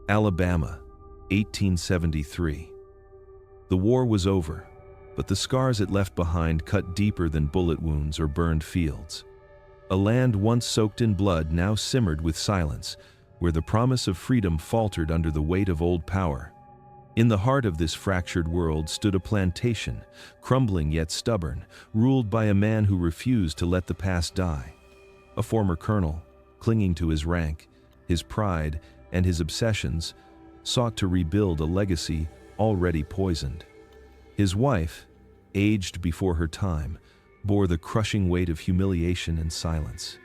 Alabama, 1873. The war was over, but the scars it left behind cut deeper than bullet wounds or burned fields. A land once soaked in blood now simmered with silence, where the promise of freedom faltered under the weight of old power. In the heart of this fractured world stood a plantation, crumbling yet stubborn, ruled by a man who refused to let the past die. A former colonel, clinging to his rank, his pride, and his obsessions, sought to rebuild a legacy already poisoned. His wife, aged before her time, bore the crushing weight of humiliation and silence.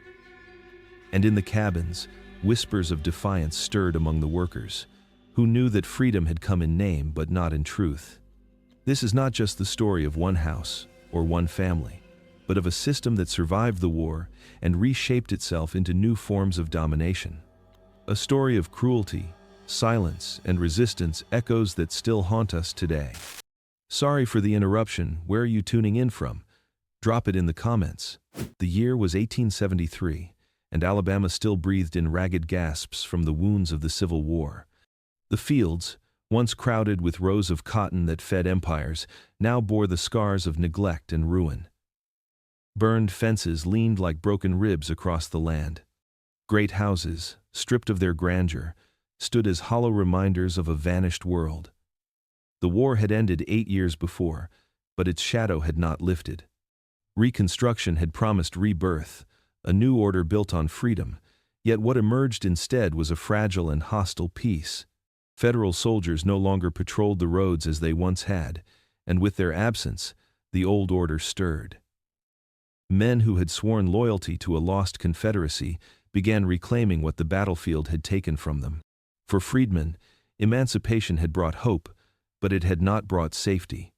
And in the cabins, whispers of defiance stirred among the workers, who knew that freedom had come in name but not in truth. This is not just the story of one house or one family, but of a system that survived the war and reshaped itself into new forms of domination. A story of cruelty, silence, and resistance, echoes that still haunt us today. Sorry for the interruption. Where are you tuning in from? Drop it in the comments. The year was 1873, and Alabama still breathed in ragged gasps from the wounds of the Civil War. The fields, once crowded with rows of cotton that fed empires, now bore the scars of neglect and ruin. Burned fences leaned like broken ribs across the land. Great houses, stripped of their grandeur, stood as hollow reminders of a vanished world. The war had ended 8 years before, but its shadow had not lifted. Reconstruction had promised rebirth, a new order built on freedom, yet what emerged instead was a fragile and hostile peace. Federal soldiers no longer patrolled the roads as they once had, and with their absence, the old order stirred. Men who had sworn loyalty to a lost Confederacy began reclaiming what the battlefield had taken from them. For freedmen, emancipation had brought hope, but it had not brought safety.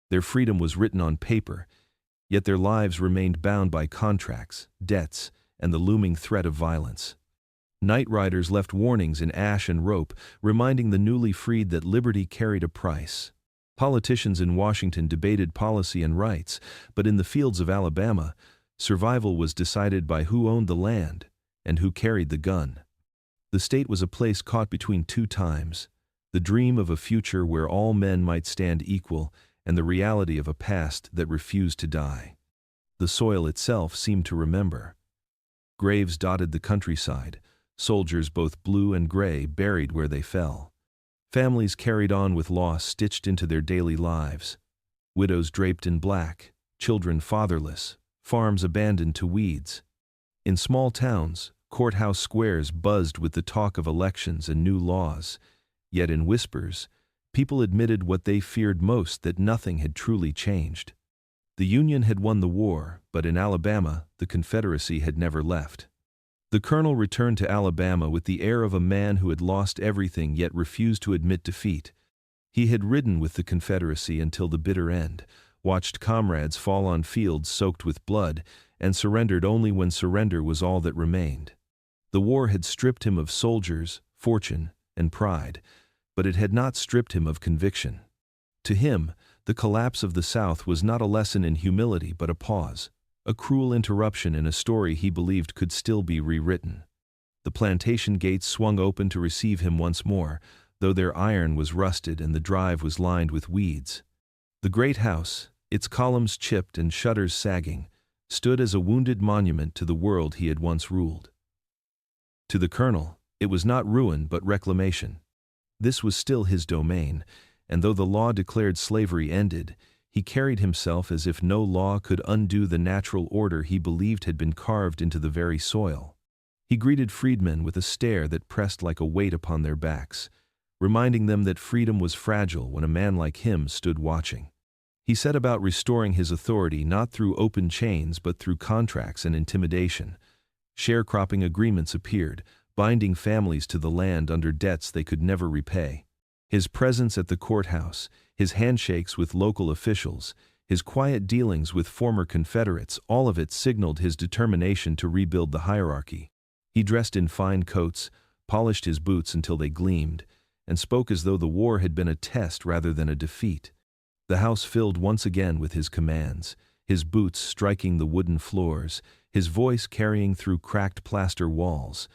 Their freedom was written on paper, yet their lives remained bound by contracts, debts, and the looming threat of violence. Night riders left warnings in ash and rope, reminding the newly freed that liberty carried a price. Politicians in Washington debated policy and rights, but in the fields of Alabama, survival was decided by who owned the land and who carried the gun. The state was a place caught between two times, the dream of a future where all men might stand equal and the reality of a past that refused to die. The soil itself seemed to remember. Graves dotted the countryside, soldiers both blue and gray buried where they fell. Families carried on with loss stitched into their daily lives. Widows draped in black, children fatherless, farms abandoned to weeds. In small towns, courthouse squares buzzed with the talk of elections and new laws, yet in whispers, people admitted what they feared most, that nothing had truly changed. The Union had won the war, but in Alabama, the Confederacy had never left. The colonel returned to Alabama with the air of a man who had lost everything yet refused to admit defeat. He had ridden with the Confederacy until the bitter end, watched comrades fall on fields soaked with blood, and surrendered only when surrender was all that remained. The war had stripped him of soldiers, fortune, and pride, but it had not stripped him of conviction. To him, the collapse of the South was not a lesson in humility but a pause, a cruel interruption in a story he believed could still be rewritten. The plantation gates swung open to receive him once more, though their iron was rusted and the drive was lined with weeds. The great house, its columns chipped and shutters sagging, stood as a wounded monument to the world he had once ruled. To the colonel, it was not ruin but reclamation. This was still his domain, and though the law declared slavery ended, he carried himself as if no law could undo the natural order he believed had been carved into the very soil. He greeted freedmen with a stare that pressed like a weight upon their backs, reminding them that freedom was fragile when a man like him stood watching. He set about restoring his authority not through open chains but through contracts and intimidation. Sharecropping agreements appeared, binding families to the land under debts they could never repay. His presence at the courthouse, his handshakes with local officials, his quiet dealings with former Confederates, all of it signaled his determination to rebuild the hierarchy. He dressed in fine coats, polished his boots until they gleamed, and spoke as though the war had been a test rather than a defeat. The house filled once again with his commands, his boots striking the wooden floors, his voice carrying through cracked plaster walls.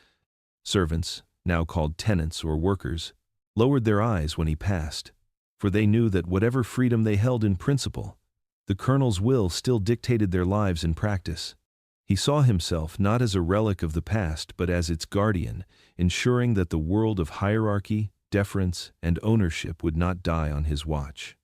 Servants, now called tenants or workers, lowered their eyes when he passed, for they knew that whatever freedom they held in principle, the colonel's will still dictated their lives in practice. He saw himself not as a relic of the past but as its guardian, ensuring that the world of hierarchy, deference, and ownership would not die on his watch.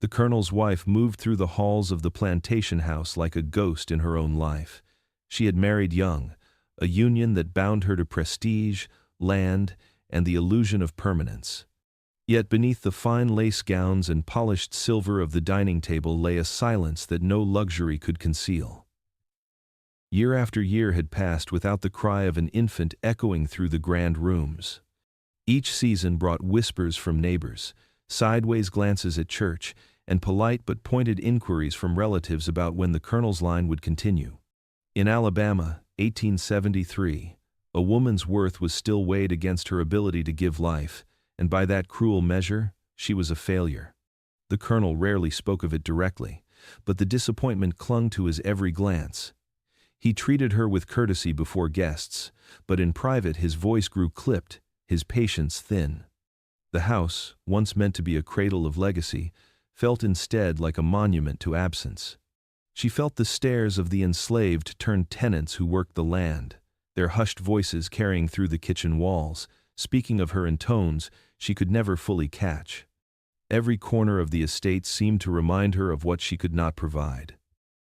The colonel's wife moved through the halls of the plantation house like a ghost in her own life. She had married young, a union that bound her to prestige, land, and the illusion of permanence. Yet beneath the fine lace gowns and polished silver of the dining table lay a silence that no luxury could conceal. Year after year had passed without the cry of an infant echoing through the grand rooms. Each season brought whispers from neighbors, sideways glances at church, and polite but pointed inquiries from relatives about when the colonel's line would continue. In Alabama, 1873, a woman's worth was still weighed against her ability to give life, and by that cruel measure, she was a failure. The colonel rarely spoke of it directly, but the disappointment clung to his every glance. He treated her with courtesy before guests, but in private his voice grew clipped, his patience thin. The house, once meant to be a cradle of legacy, felt instead like a monument to absence. She felt the stares of the enslaved turned tenants who worked the land, their hushed voices carrying through the kitchen walls, speaking of her in tones she could never fully catch. Every corner of the estate seemed to remind her of what she could not provide.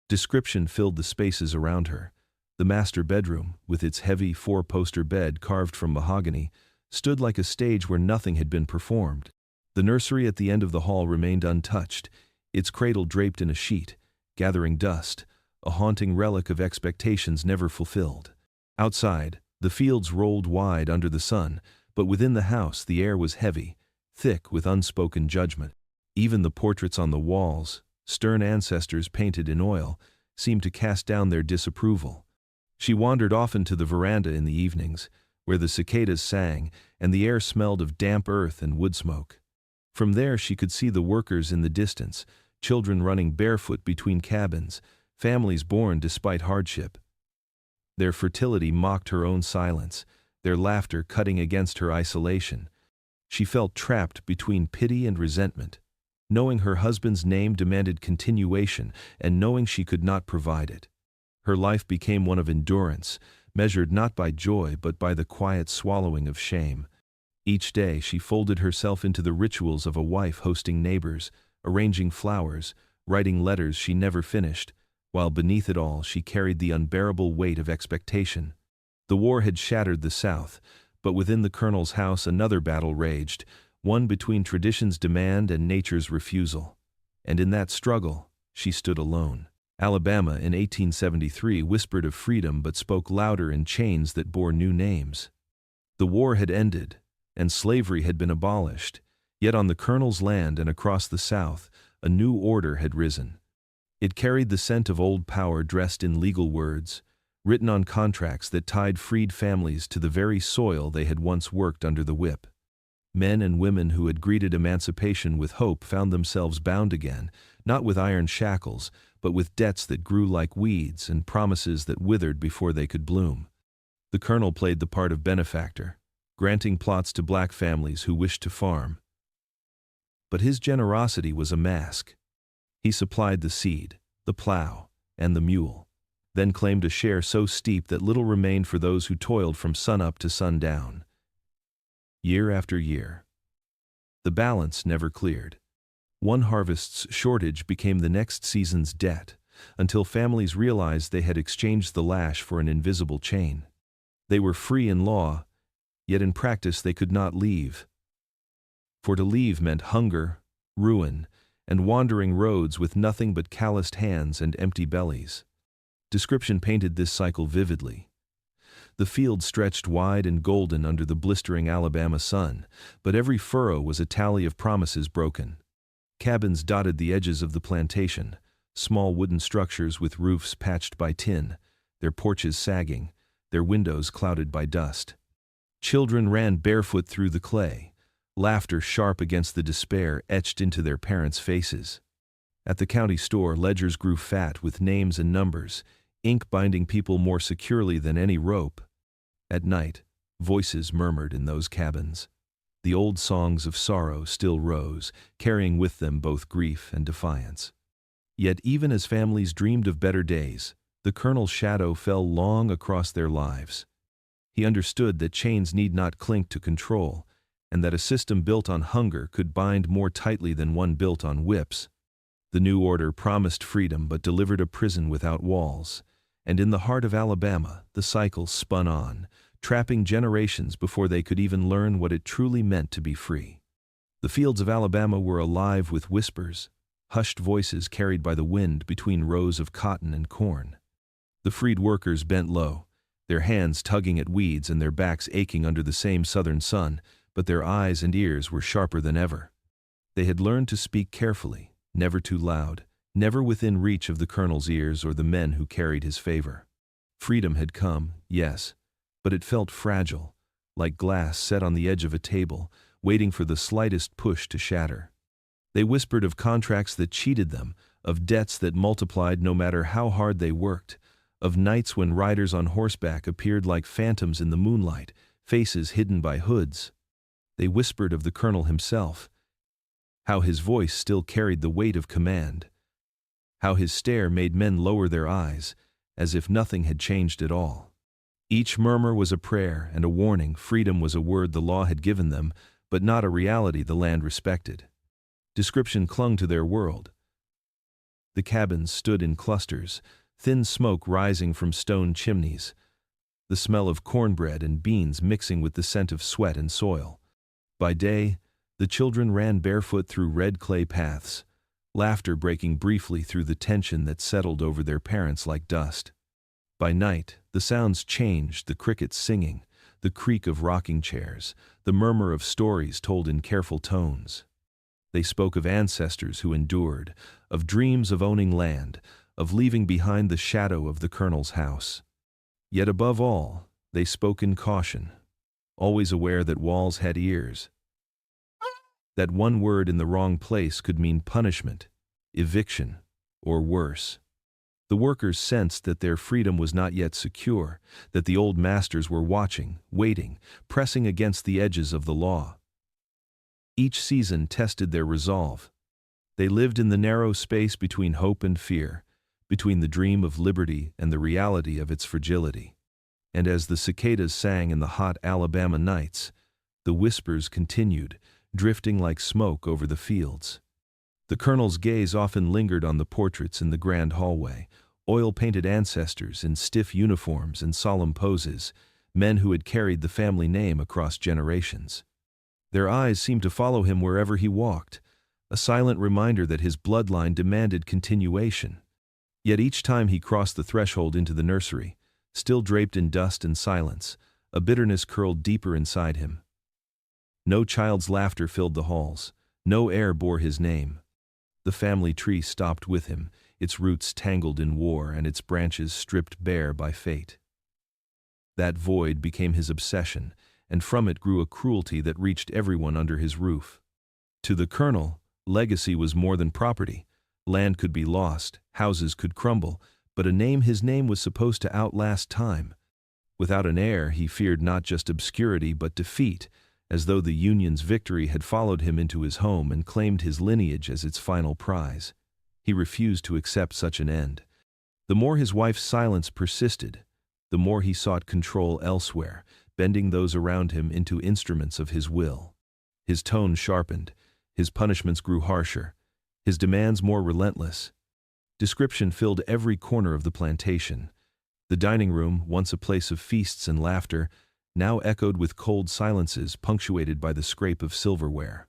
Description filled the spaces around her. The master bedroom, with its heavy four-poster bed carved from mahogany, stood like a stage where nothing had been performed. The nursery at the end of the hall remained untouched, its cradle draped in a sheet, gathering dust, a haunting relic of expectations never fulfilled. Outside, the fields rolled wide under the sun, but within the house the air was heavy, thick with unspoken judgment. Even the portraits on the walls, stern ancestors painted in oil, seemed to cast down their disapproval. She wandered often to the veranda in the evenings, where the cicadas sang and the air smelled of damp earth and wood smoke. From there she could see the workers in the distance, children running barefoot between cabins, families born despite hardship. Their fertility mocked her own silence, their laughter cutting against her isolation. She felt trapped between pity and resentment, knowing her husband's name demanded continuation and knowing she could not provide it. Her life became one of endurance, measured not by joy but by the quiet swallowing of shame. Each day she folded herself into the rituals of a wife hosting neighbors, arranging flowers, writing letters she never finished, while beneath it all she carried the unbearable weight of expectation. The war had shattered the South, but within the colonel's house another battle raged, one between tradition's demand and nature's refusal. And in that struggle, she stood alone. Alabama in 1873 whispered of freedom but spoke louder in chains that bore new names. The war had ended, and slavery had been abolished, yet on the colonel's land and across the South, a new order had risen. It carried the scent of old power dressed in legal words, written on contracts that tied freed families to the very soil they had once worked under the whip. Men and women who had greeted emancipation with hope found themselves bound again, not with iron shackles, but with debts that grew like weeds and promises that withered before they could bloom. The colonel played the part of benefactor, granting plots to black families who wished to farm. But his generosity was a mask. He supplied the seed, the plow, and the mule, then claimed a share so steep that little remained for those who toiled from sunup to sundown. Year after year, the balance never cleared. One harvest's shortage became the next season's debt, until families realized they had exchanged the lash for an invisible chain. They were free in law, yet in practice they could not leave. For to leave meant hunger, ruin, and wandering roads with nothing but calloused hands and empty bellies. Description painted this cycle vividly. The field stretched wide and golden under the blistering Alabama sun, but every furrow was a tally of promises broken. Cabins dotted the edges of the plantation, small wooden structures with roofs patched by tin, their porches sagging, their windows clouded by dust. Children ran barefoot through the clay, laughter sharp against the despair etched into their parents' faces. At the county store, ledgers grew fat with names and numbers, ink binding people more securely than any rope. At night, Voices murmured in those cabins. The old songs of sorrow still rose, carrying with them both grief and defiance. Yet even as families dreamed of better days, the colonel's shadow fell long across their lives. He understood that chains need not clink to control, and that a system built on hunger could bind more tightly than one built on whips. The new order promised freedom but delivered a prison without walls, and in the heart of Alabama, the cycle spun on, trapping generations before they could even learn what it truly meant to be free. The fields of Alabama were alive with whispers, hushed voices carried by the wind between rows of cotton and corn. The freed workers bent low, their hands tugging at weeds and their backs aching under the same southern sun, but their eyes and ears were sharper than ever. They had learned to speak carefully, never too loud, never within reach of the colonel's ears or the men who carried his favor. Freedom had come, yes, but it felt fragile, like glass set on the edge of a table, waiting for the slightest push to shatter. They whispered of contracts that cheated them, of debts that multiplied no matter how hard they worked, of nights when riders on horseback appeared like phantoms in the moonlight, faces hidden by hoods. They whispered of the colonel himself, how his voice still carried the weight of command, how his stare made men lower their eyes, as if nothing had changed at all. Each murmur was a prayer and a warning. Freedom was a word the law had given them, but not a reality the land respected. Description clung to their world. The cabins stood in clusters, thin smoke rising from stone chimneys, the smell of cornbread and beans mixing with the scent of sweat and soil. By day, the children ran barefoot through red clay paths, laughter breaking briefly through the tension that settled over their parents like dust. By night, the sounds changed, the crickets singing, the creak of rocking chairs, the murmur of stories told in careful tones. They spoke of ancestors who endured, of dreams of owning land, of leaving behind the shadow of the colonel's house. Yet above all, they spoke in caution, always aware that walls had ears, that one word in the wrong place could mean punishment, eviction, or worse. The workers sensed that their freedom was not yet secure, that the old masters were watching, waiting, pressing against the edges of the law. Each season tested their resolve. They lived in the narrow space between hope and fear, between the dream of liberty and the reality of its fragility. And as the cicadas sang in the hot Alabama nights, the whispers continued, drifting like smoke over the fields. The colonel's gaze often lingered on the portraits in the grand hallway, oil-painted ancestors in stiff uniforms and solemn poses, men who had carried the family name across generations. Their eyes seemed to follow him wherever he walked, a silent reminder that his bloodline demanded continuation. Yet each time he crossed the threshold into the nursery, still draped in dust and silence, a bitterness curled deeper inside him. No child's laughter filled the halls, no air bore his name. The family tree stopped with him, its roots tangled in war and its branches stripped bare by fate. That void became his obsession, and from it grew a cruelty that reached everyone under his roof. To the colonel, legacy was more than property. Land could be lost, houses could crumble, but his name was supposed to outlast time. Without an heir, he feared not just obscurity but defeat, as though the Union's victory had followed him into his home and claimed his lineage as its final prize. He refused to accept such an end. The more his wife's silence persisted, the more he sought control elsewhere, bending those around him into instruments of his will. His tone sharpened, his punishments grew harsher, his demands more relentless. Description filled every corner of the plantation. The dining room, once a place of feasts and laughter, now echoed with cold silences punctuated by the scrape of silverware.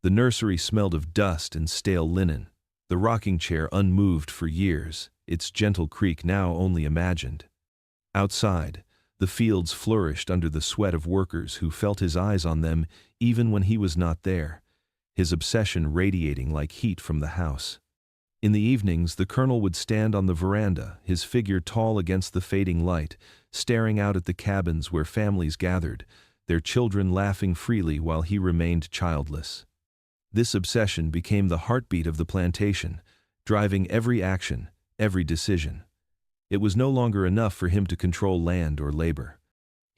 The nursery smelled of dust and stale linen, the rocking chair unmoved for years, its gentle creak now only imagined. Outside, the fields flourished under the sweat of workers who felt his eyes on them even when he was not there, his obsession radiating like heat from the house. In the evenings, the colonel would stand on the veranda, his figure tall against the fading light, staring out at the cabins where families gathered, their children laughing freely while he remained childless. This obsession became the heartbeat of the plantation, driving every action, every decision. It was no longer enough for him to control land or labor.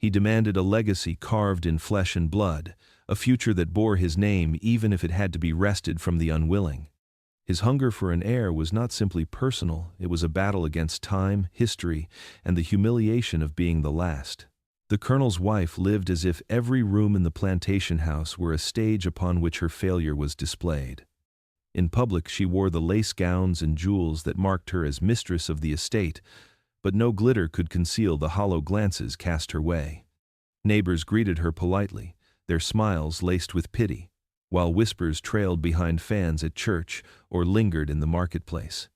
He demanded a legacy carved in flesh and blood, a future that bore his name even if it had to be wrested from the unwilling. His hunger for an heir was not simply personal, it was a battle against time, history, and the humiliation of being the last. The colonel's wife lived as if every room in the plantation house were a stage upon which her failure was displayed. In public she wore the lace gowns and jewels that marked her as mistress of the estate, but no glitter could conceal the hollow glances cast her way. Neighbors greeted her politely, their smiles laced with pity, while whispers trailed behind fans at church or lingered in the marketplace.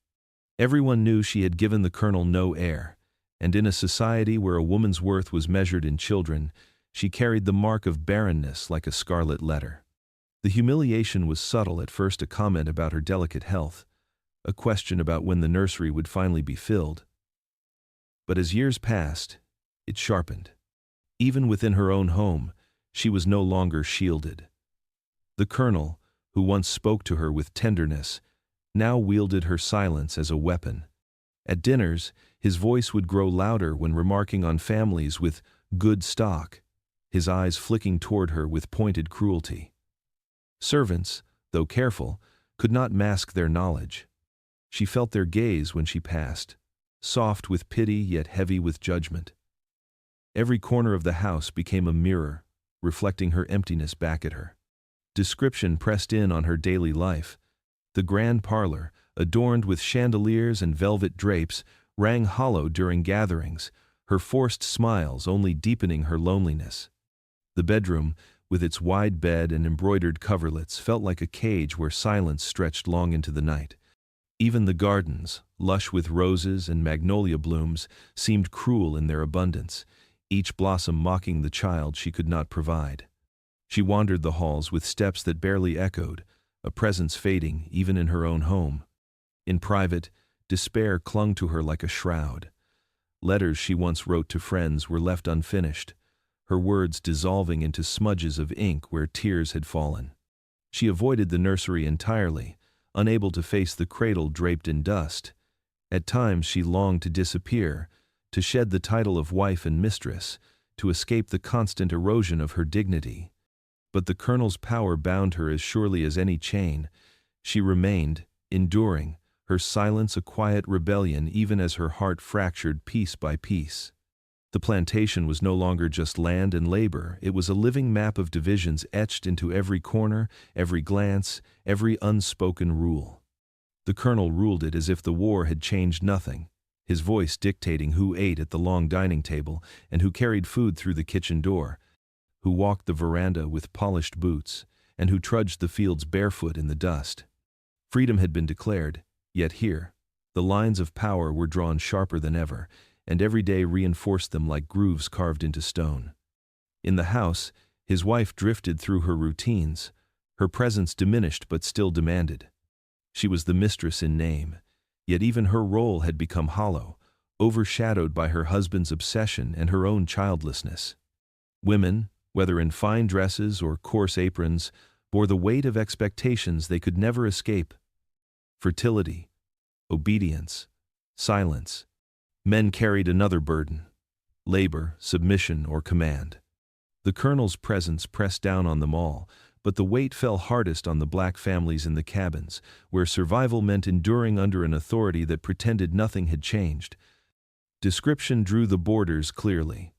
Everyone knew she had given the colonel no heir, and in a society where a woman's worth was measured in children, she carried the mark of barrenness like a scarlet letter. The humiliation was subtle, at first a comment about her delicate health, a question about when the nursery would finally be filled. But as years passed, it sharpened. Even within her own home, she was no longer shielded. The colonel, who once spoke to her with tenderness, now wielded her silence as a weapon. At dinners, his voice would grow louder when remarking on families with good stock, his eyes flicking toward her with pointed cruelty. Servants, though careful, could not mask their knowledge. She felt their gaze when she passed, soft with pity yet heavy with judgment. Every corner of the house became a mirror, reflecting her emptiness back at her. Description pressed in on her daily life. The grand parlor, adorned with chandeliers and velvet drapes, rang hollow during gatherings, her forced smiles only deepening her loneliness. The bedroom, with its wide bed and embroidered coverlets, felt like a cage where silence stretched long into the night. Even the gardens, lush with roses and magnolia blooms, seemed cruel in their abundance, each blossom mocking the child she could not provide. She wandered the halls with steps that barely echoed, a presence fading even in her own home. In private, despair clung to her like a shroud. Letters she once wrote to friends were left unfinished, her words dissolving into smudges of ink where tears had fallen. She avoided the nursery entirely, unable to face the cradle draped in dust. At times she longed to disappear, to shed the title of wife and mistress, to escape the constant erosion of her dignity. But the colonel's power bound her as surely as any chain. She remained, enduring, her silence a quiet rebellion even as her heart fractured piece by piece. The plantation was no longer just land and labor, it was a living map of divisions etched into every corner, every glance, every unspoken rule. The colonel ruled it as if the war had changed nothing, his voice dictating who ate at the long dining table and who carried food through the kitchen door, who walked the veranda with polished boots, and who trudged the fields barefoot in the dust. Freedom had been declared, yet here, the lines of power were drawn sharper than ever, and every day reinforced them like grooves carved into stone. In the house, his wife drifted through her routines, her presence diminished but still demanded. She was the mistress in name, yet even her role had become hollow, overshadowed by her husband's obsession and her own childlessness. Women, whether in fine dresses or coarse aprons, bore the weight of expectations they could never escape. Fertility, obedience, silence. Men carried another burden: labor, submission, or command. The colonel's presence pressed down on them all, but the weight fell hardest on the black families in the cabins, where survival meant enduring under an authority that pretended nothing had changed. Description drew the borders clearly.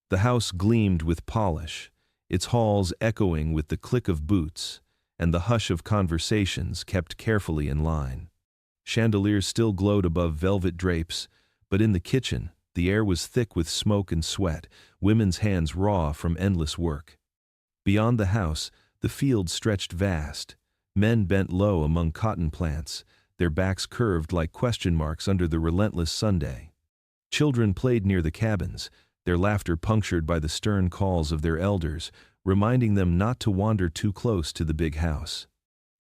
The house gleamed with polish, its halls echoing with the click of boots, and the hush of conversations kept carefully in line. Chandeliers still glowed above velvet drapes, but in the kitchen, the air was thick with smoke and sweat, women's hands raw from endless work. Beyond the house, the fields stretched vast. Men bent low among cotton plants, their backs curved like question marks under the relentless Sunday. Children played near the cabins, their laughter punctured by the stern calls of their elders, reminding them not to wander too close to the big house.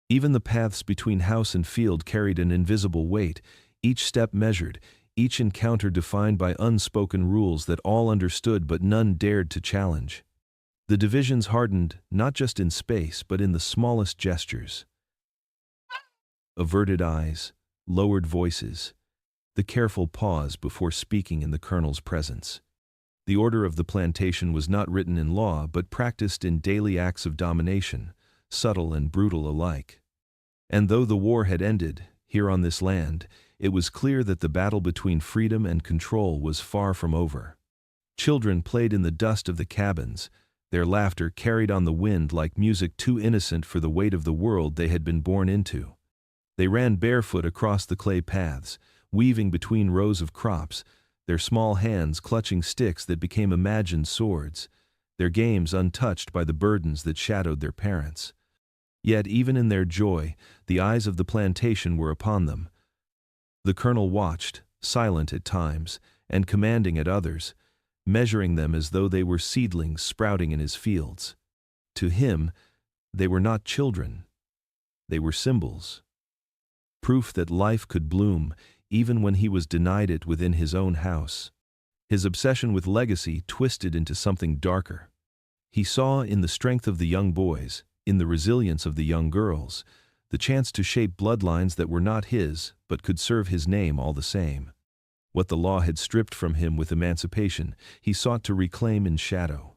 Even the paths between house and field carried an invisible weight, each step measured, each encounter defined by unspoken rules that all understood but none dared to challenge. The divisions hardened not just in space but in the smallest gestures. Averted eyes, lowered voices, the careful pause before speaking in the colonel's presence. The order of the plantation was not written in law but practiced in daily acts of domination, subtle and brutal alike. And though the war had ended, here on this land, it was clear that the battle between freedom and control was far from over. Children played in the dust of the cabins, their laughter carried on the wind like music too innocent for the weight of the world they had been born into. They ran barefoot across the clay paths, weaving between rows of crops, their small hands clutching sticks that became imagined swords, their games untouched by the burdens that shadowed their parents. Yet even in their joy, the eyes of the plantation were upon them. The colonel watched, silent at times, and commanding at others, measuring them as though they were seedlings sprouting in his fields. To him, they were not children. They were symbols. Proof that life could bloom, even when he was denied it within his own house. His obsession with legacy twisted into something darker. He saw in the strength of the young boys, in the resilience of the young girls, the chance to shape bloodlines that were not his, but could serve his name all the same. What the law had stripped from him with emancipation, he sought to reclaim in shadow.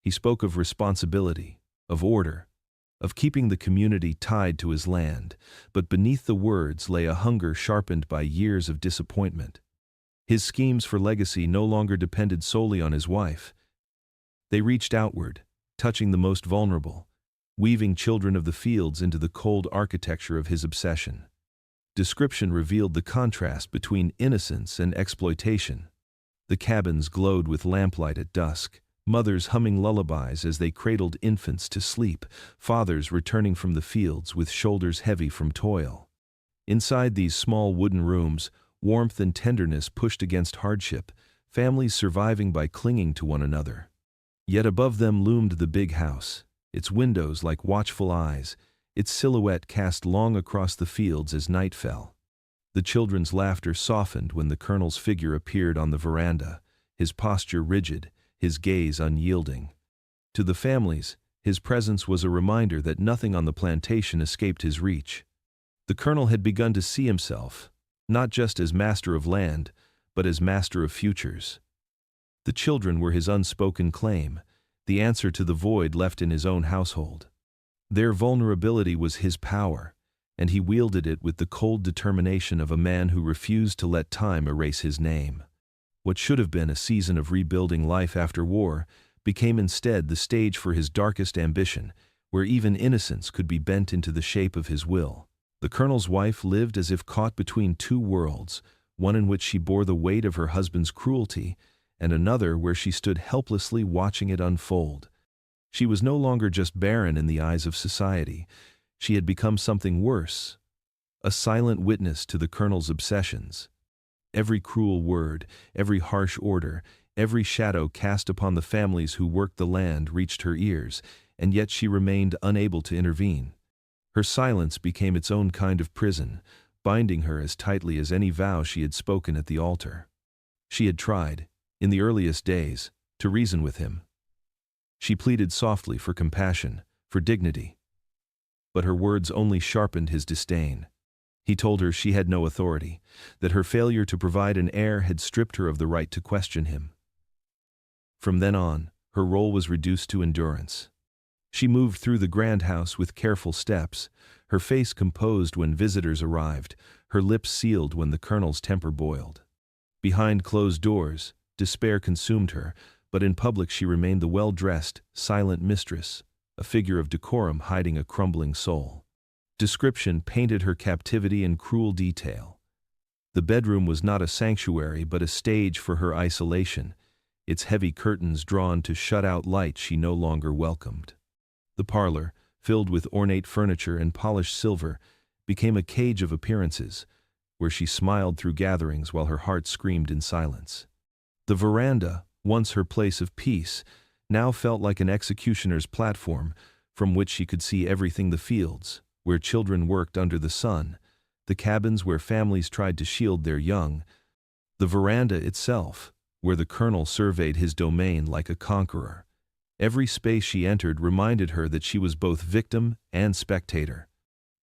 He spoke of responsibility, of order, of keeping the community tied to his land, but beneath the words lay a hunger sharpened by years of disappointment. His schemes for legacy no longer depended solely on his wife. They reached outward, touching the most vulnerable, weaving children of the fields into the cold architecture of his obsession. Description revealed the contrast between innocence and exploitation. The cabins glowed with lamplight at dusk, mothers humming lullabies as they cradled infants to sleep, fathers returning from the fields with shoulders heavy from toil. Inside these small wooden rooms, warmth and tenderness pushed against hardship, families surviving by clinging to one another. Yet above them loomed the big house, its windows like watchful eyes, its silhouette cast long across the fields as night fell. The children's laughter softened when the colonel's figure appeared on the veranda, his posture rigid, his gaze unyielding. To the families, his presence was a reminder that nothing on the plantation escaped his reach. The colonel had begun to see himself, not just as master of land, but as master of futures. The children were his unspoken claim, the answer to the void left in his own household. Their vulnerability was his power, and he wielded it with the cold determination of a man who refused to let time erase his name. What should have been a season of rebuilding life after war became instead the stage for his darkest ambition, where even innocence could be bent into the shape of his will. The colonel's wife lived as if caught between two worlds, one in which she bore the weight of her husband's cruelty, and another where she stood helplessly watching it unfold. She was no longer just barren in the eyes of society. She had become something worse, a silent witness to the colonel's obsessions. Every cruel word, every harsh order, every shadow cast upon the families who worked the land reached her ears, and yet she remained unable to intervene. Her silence became its own kind of prison, binding her as tightly as any vow she had spoken at the altar. She had tried, in the earliest days, to reason with him. She pleaded softly for compassion, for dignity. But her words only sharpened his disdain. He told her she had no authority, that her failure to provide an heir had stripped her of the right to question him. From then on, her role was reduced to endurance. She moved through the grand house with careful steps, her face composed when visitors arrived, her lips sealed when the colonel's temper boiled. Behind closed doors, despair consumed her, but in public she remained the well-dressed, silent mistress, a figure of decorum hiding a crumbling soul. Description painted her captivity in cruel detail. The bedroom was not a sanctuary but a stage for her isolation, its heavy curtains drawn to shut out light she no longer welcomed. The parlor, filled with ornate furniture and polished silver, became a cage of appearances, where she smiled through gatherings while her heart screamed in silence. The veranda, once her place of peace, now felt like an executioner's platform from which she could see everything: the fields, where children worked under the sun, the cabins where families tried to shield their young, the veranda itself, where the colonel surveyed his domain like a conqueror. Every space she entered reminded her that she was both victim and spectator.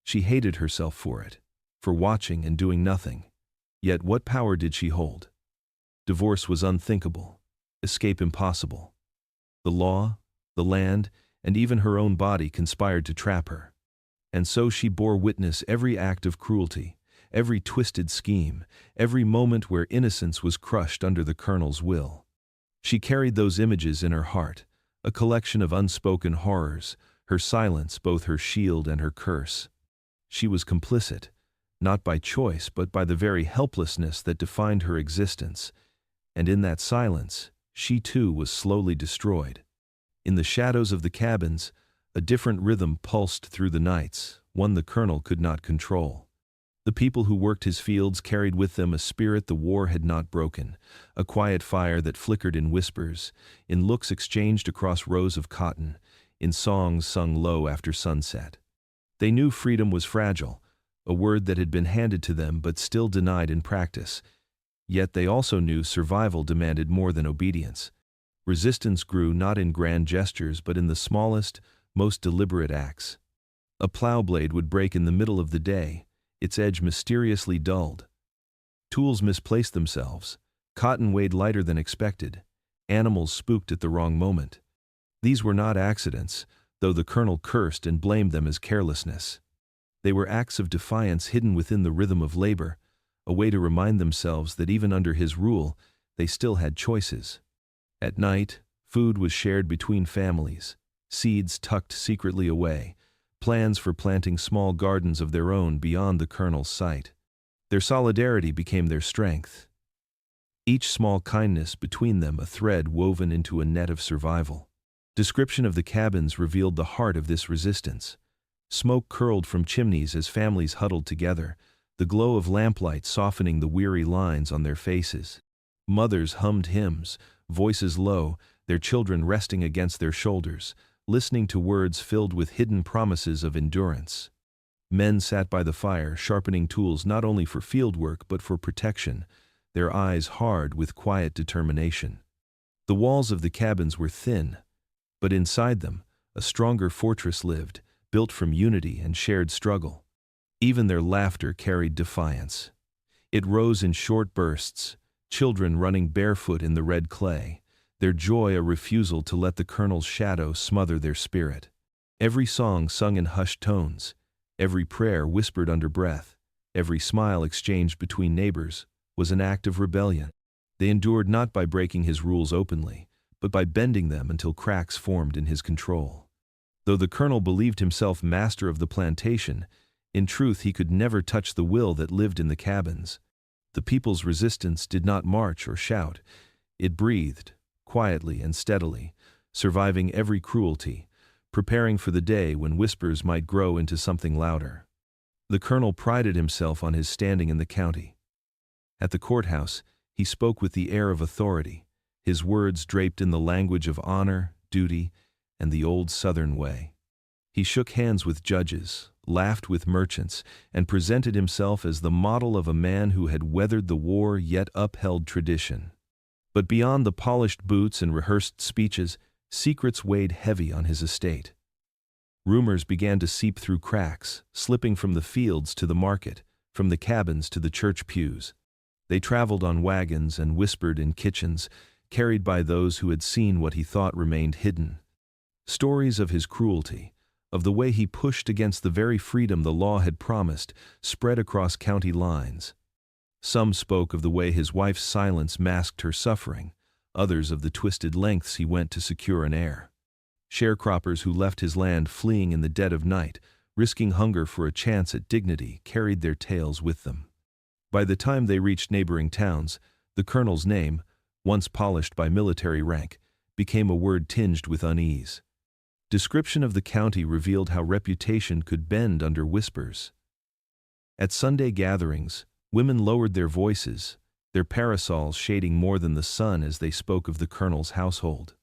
She hated herself for it, for watching and doing nothing. Yet what power did she hold? Divorce was unthinkable. escape impossible. The law, the land, and even her own body conspired to trap her. And so she bore witness every act of cruelty, every twisted scheme, every moment where innocence was crushed under the colonel's will. She carried those images in her heart, a collection of unspoken horrors, her silence both her shield and her curse. She was complicit, not by choice but by the very helplessness that defined her existence, and in that silence, she too was slowly destroyed. In the shadows of the cabins, a different rhythm pulsed through the nights, one the colonel could not control. The people who worked his fields carried with them a spirit the war had not broken, a quiet fire that flickered in whispers, in looks exchanged across rows of cotton, in songs sung low after sunset. They knew freedom was fragile, a word that had been handed to them but still denied in practice. Yet they also knew survival demanded more than obedience. Resistance grew not in grand gestures but in the smallest, most deliberate acts. A plow blade would break in the middle of the day, its edge mysteriously dulled. Tools misplaced themselves, cotton weighed lighter than expected, animals spooked at the wrong moment. These were not accidents, though the colonel cursed and blamed them as carelessness. They were acts of defiance hidden within the rhythm of labor, a way to remind themselves that even under his rule, they still had choices. At night, food was shared between families, seeds tucked secretly away, plans for planting small gardens of their own beyond the colonel's sight. Their solidarity became their strength. Each small kindness between them a thread woven into a net of survival. Description of the cabins revealed the heart of this resistance. Smoke curled from chimneys as families huddled together, the glow of lamplight softening the weary lines on their faces. Mothers hummed hymns, voices low, their children resting against their shoulders, listening to words filled with hidden promises of endurance. Men sat by the fire, sharpening tools not only for fieldwork but for protection, their eyes hard with quiet determination. The walls of the cabins were thin, but inside them, a stronger fortress lived, built from unity and shared struggle. Even their laughter carried defiance. It rose in short bursts, children running barefoot in the red clay, their joy a refusal to let the colonel's shadow smother their spirit. Every song sung in hushed tones, every prayer whispered under breath, every smile exchanged between neighbors, was an act of rebellion. They endured not by breaking his rules openly, but by bending them until cracks formed in his control. Though the colonel believed himself master of the plantation, in truth he could never touch the will that lived in the cabins. The people's resistance did not march or shout. It breathed, quietly and steadily, surviving every cruelty, preparing for the day when whispers might grow into something louder. The colonel prided himself on his standing in the county. At the courthouse, he spoke with the air of authority, his words draped in the language of honor, duty, and the old Southern way. He shook hands with judges, laughed with merchants, and presented himself as the model of a man who had weathered the war yet upheld tradition. But beyond the polished boots and rehearsed speeches, secrets weighed heavy on his estate. Rumors began to seep through cracks, slipping from the fields to the market, from the cabins to the church pews. They traveled on wagons and whispered in kitchens, carried by those who had seen what he thought remained hidden. Stories of his cruelty, of the way he pushed against the very freedom the law had promised, spread across county lines. Some spoke of the way his wife's silence masked her suffering, others of the twisted lengths he went to secure an heir. Sharecroppers who left his land fleeing in the dead of night, risking hunger for a chance at dignity, carried their tales with them. By the time they reached neighboring towns, the colonel's name, once polished by military rank, became a word tinged with unease. Description of the county revealed how reputation could bend under whispers. At Sunday gatherings, women lowered their voices, their parasols shading more than the sun as they spoke of the colonel's household.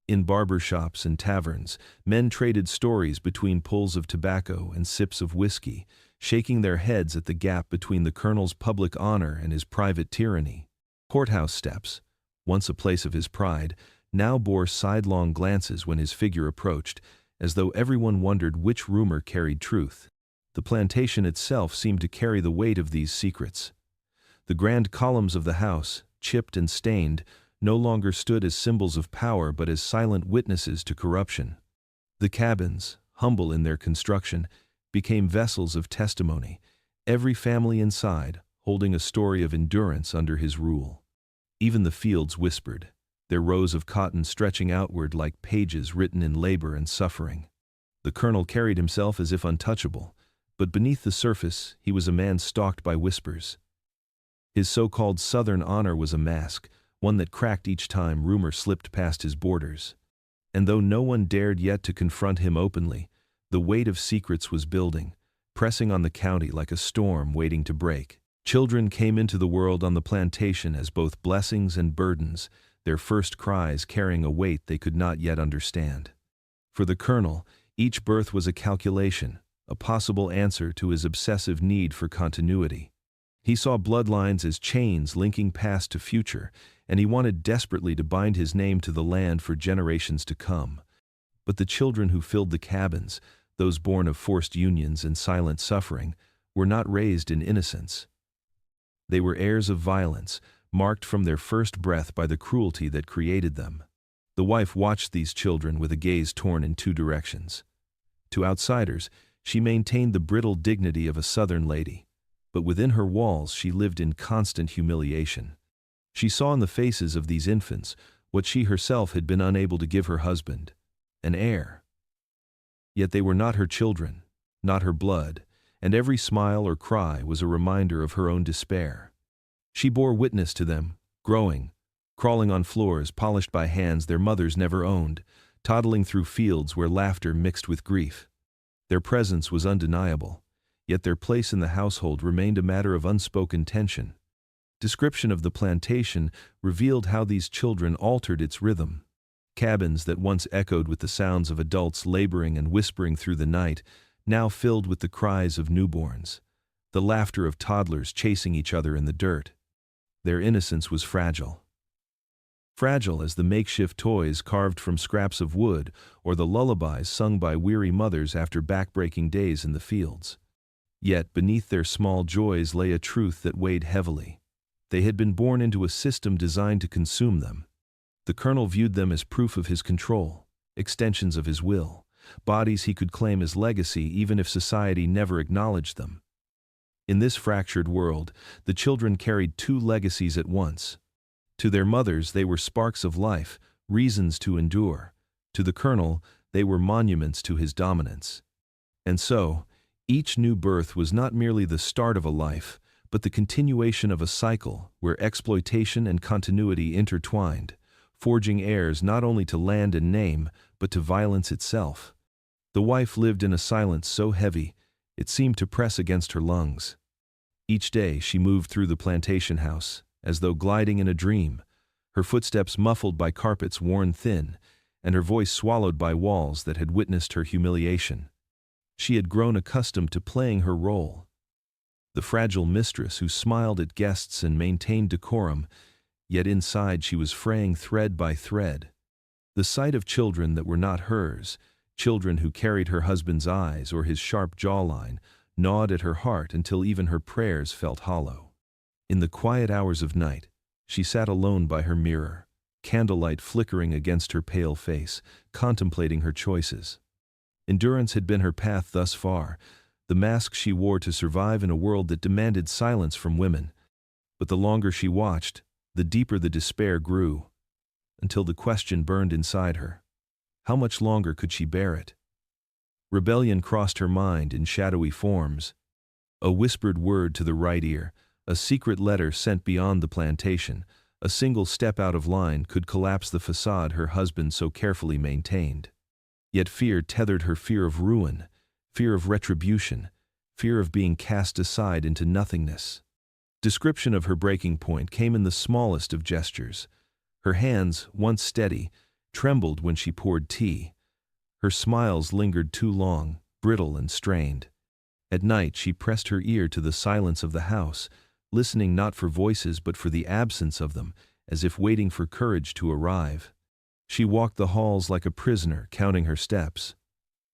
In barber shops and taverns, men traded stories between pulls of tobacco and sips of whiskey, shaking their heads at the gap between the colonel's public honor and his private tyranny. Courthouse steps, once a place of his pride, now bore sidelong glances when his figure approached, as though everyone wondered which rumor carried truth. The plantation itself seemed to carry the weight of these secrets. The grand columns of the house, chipped and stained, no longer stood as symbols of power but as silent witnesses to corruption. The cabins, humble in their construction, became vessels of testimony, every family inside holding a story of endurance under his rule. Even the fields whispered, their rows of cotton stretching outward like pages written in labor and suffering. The colonel carried himself as if untouchable, but beneath the surface he was a man stalked by whispers. His so-called Southern honor was a mask, one that cracked each time rumor slipped past his borders. And though no one dared yet to confront him openly, the weight of secrets was building, pressing on the county like a storm waiting to break. Children came into the world on the plantation as both blessings and burdens, their first cries carrying a weight they could not yet understand. For the colonel, each birth was a calculation, a possible answer to his obsessive need for continuity. He saw bloodlines as chains linking past to future, and he wanted desperately to bind his name to the land for generations to come. But the children who filled the cabins, those born of forced unions and silent suffering, were not raised in innocence. They were heirs of violence, marked from their first breath by the cruelty that created them. The wife watched these children with a gaze torn in two directions. To outsiders, she maintained the brittle dignity of a Southern lady, but within her walls she lived in constant humiliation. She saw in the faces of these infants what she herself had been unable to give her husband, an heir. Yet they were not her children, not her blood, and every smile or cry was a reminder of her own despair. She bore witness to them, growing, crawling on floors polished by hands their mothers never owned, toddling through fields where laughter mixed with grief. Their presence was undeniable, yet their place in the household remained a matter of unspoken tension. Description of the plantation revealed how these children altered its rhythm. Cabins that once echoed with the sounds of adults laboring and whispering through the night, now filled with the cries of newborns, the laughter of toddlers chasing each other in the dirt. Their innocence was fragile. Fragile as the makeshift toys carved from scraps of wood or the lullabies sung by weary mothers after backbreaking days in the fields. Yet beneath their small joys lay a truth that weighed heavily. They had been born into a system designed to consume them. The colonel viewed them as proof of his control, extensions of his will, bodies he could claim as legacy even if society never acknowledged them. In this fractured world, the children carried two legacies at once. To their mothers they were sparks of life, reasons to endure. To the colonel, they were monuments to his dominance. And so, each new birth was not merely the start of a life, but the continuation of a cycle where exploitation and continuity intertwined, forging heirs not only to land and name, but to violence itself. The wife lived in a silence so heavy, it seemed to press against her lungs. Each day she moved through the plantation house, as though gliding in a dream, her footsteps muffled by carpets worn thin, and her voice swallowed by walls that had witnessed her humiliation. She had grown accustomed to playing her role. The fragile mistress who smiled at guests and maintained decorum, yet inside she was fraying thread by thread. The sight of children that were not hers, children who carried her husband's eyes or his sharp jawline, gnawed at her heart until even her prayers felt hollow. In the quiet hours of night, she sat alone by her mirror, candlelight flickering against her pale face, contemplating her choices. Endurance had been her path thus far, the mask she wore to survive in a world that demanded silence from women. But the longer she watched, the deeper the despair grew, until the question burned inside her. How much longer could she bear it? Rebellion crossed her mind in shadowy forms. A whispered word to the right ear, a secret letter sent beyond the plantation, a single step out of line could collapse the facade her husband so carefully maintained. Yet fear tethered her, fear of ruin, fear of retribution, fear of being cast aside into nothingness. Description of her breaking point came in the smallest of gestures. Her hands, once steady, trembled when she poured tea. Her smiles lingered too long, brittle and strained. At night she pressed her ear to the silence of the house, listening not for voices but for the absence of them, as if waiting for courage to arrive. She walked the halls like a prisoner, counting her steps,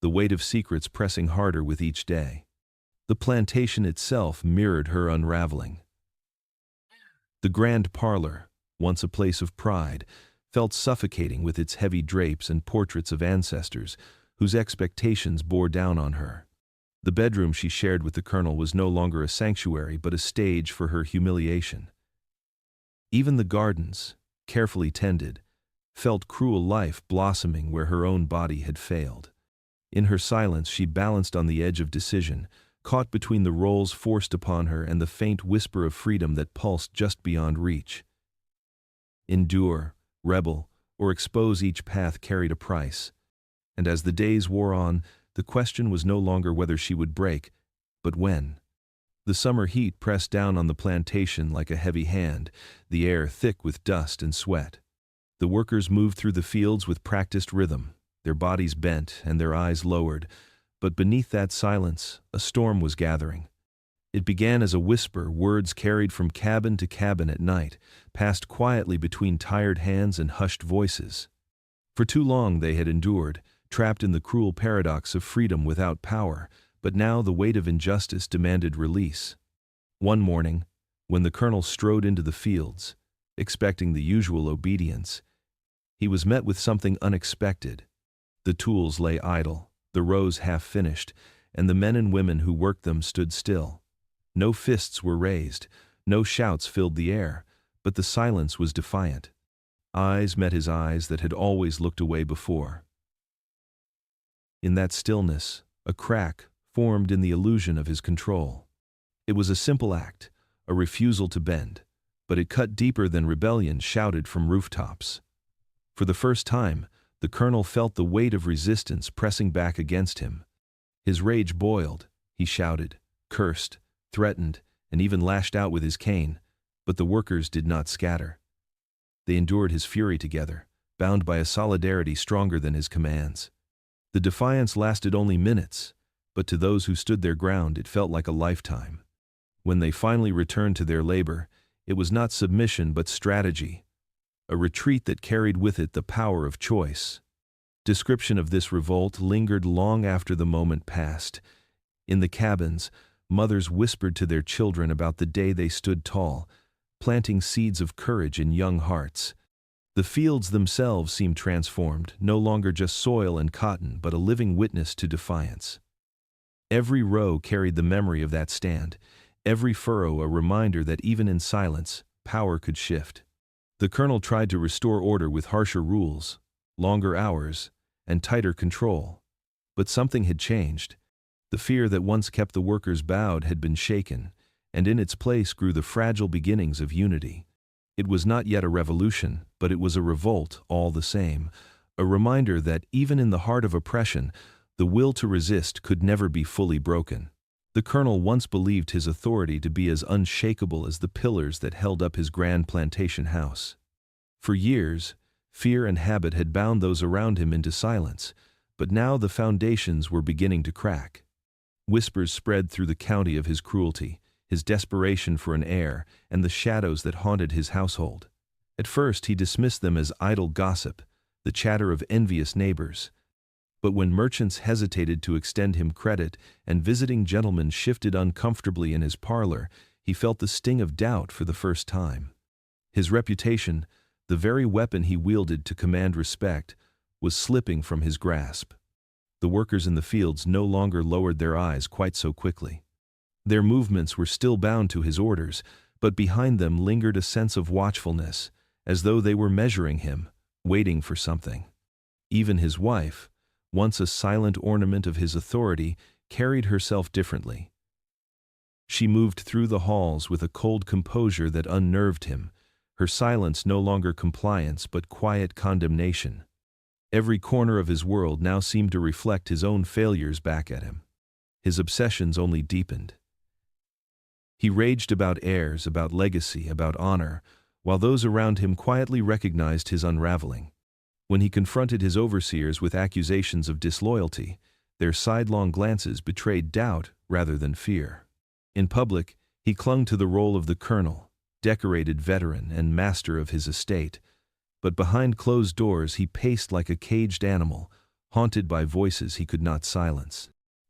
the weight of secrets pressing harder with each day. The plantation itself mirrored her unraveling. The grand parlor, once a place of pride, felt suffocating with its heavy drapes and portraits of ancestors whose expectations bore down on her. The bedroom she shared with the colonel was no longer a sanctuary but a stage for her humiliation. Even the gardens, carefully tended, felt cruel life blossoming where her own body had failed. In her silence she balanced on the edge of decision, caught between the roles forced upon her and the faint whisper of freedom that pulsed just beyond reach. Endure, rebel, or expose, each path carried a price. And as the days wore on, the question was no longer whether she would break, but when. The summer heat pressed down on the plantation like a heavy hand, the air thick with dust and sweat. The workers moved through the fields with practiced rhythm, their bodies bent and their eyes lowered, but beneath that silence, a storm was gathering. It began as a whisper, words carried from cabin to cabin at night, passed quietly between tired hands and hushed voices. For too long they had endured, trapped in the cruel paradox of freedom without power, but now the weight of injustice demanded release. One morning, when the colonel strode into the fields, expecting the usual obedience, he was met with something unexpected. The tools lay idle, the rows half-finished, and the men and women who worked them stood still. No fists were raised, no shouts filled the air, but the silence was defiant. Eyes met his eyes that had always looked away before. In that stillness, a crack formed in the illusion of his control. It was a simple act, a refusal to bend, but it cut deeper than rebellion shouted from rooftops. For the first time, the colonel felt the weight of resistance pressing back against him. His rage boiled, he shouted, cursed, threatened, and even lashed out with his cane, but the workers did not scatter. They endured his fury together, bound by a solidarity stronger than his commands. The defiance lasted only minutes, but to those who stood their ground it felt like a lifetime. When they finally returned to their labor, it was not submission but strategy, a retreat that carried with it the power of choice. Description of this revolt lingered long after the moment passed. In the cabins, mothers whispered to their children about the day they stood tall, planting seeds of courage in young hearts. The fields themselves seemed transformed, no longer just soil and cotton, but a living witness to defiance. Every row carried the memory of that stand, every furrow a reminder that even in silence, power could shift. The colonel tried to restore order with harsher rules, longer hours, and tighter control. But something had changed. The fear that once kept the workers bowed had been shaken, and in its place grew the fragile beginnings of unity. It was not yet a revolution, but it was a revolt all the same, a reminder that even in the heart of oppression, the will to resist could never be fully broken. The colonel once believed his authority to be as unshakable as the pillars that held up his grand plantation house. For years, fear and habit had bound those around him into silence, but now the foundations were beginning to crack. Whispers spread through the county of his cruelty, his desperation for an heir, and the shadows that haunted his household. At first he dismissed them as idle gossip, the chatter of envious neighbors. But when merchants hesitated to extend him credit and visiting gentlemen shifted uncomfortably in his parlor, he felt the sting of doubt for the first time. His reputation, the very weapon he wielded to command respect, was slipping from his grasp. The workers in the fields no longer lowered their eyes quite so quickly. Their movements were still bound to his orders, but behind them lingered a sense of watchfulness, as though they were measuring him, waiting for something. Even his wife, once a silent ornament of his authority, carried herself differently. She moved through the halls with a cold composure that unnerved him, her silence no longer compliance but quiet condemnation. Every corner of his world now seemed to reflect his own failures back at him. His obsessions only deepened. He raged about heirs, about legacy, about honor, while those around him quietly recognized his unraveling. When he confronted his overseers with accusations of disloyalty, their sidelong glances betrayed doubt rather than fear. In public, he clung to the role of the colonel, decorated veteran and master of his estate, but behind closed doors he paced like a caged animal, haunted by voices he could not silence.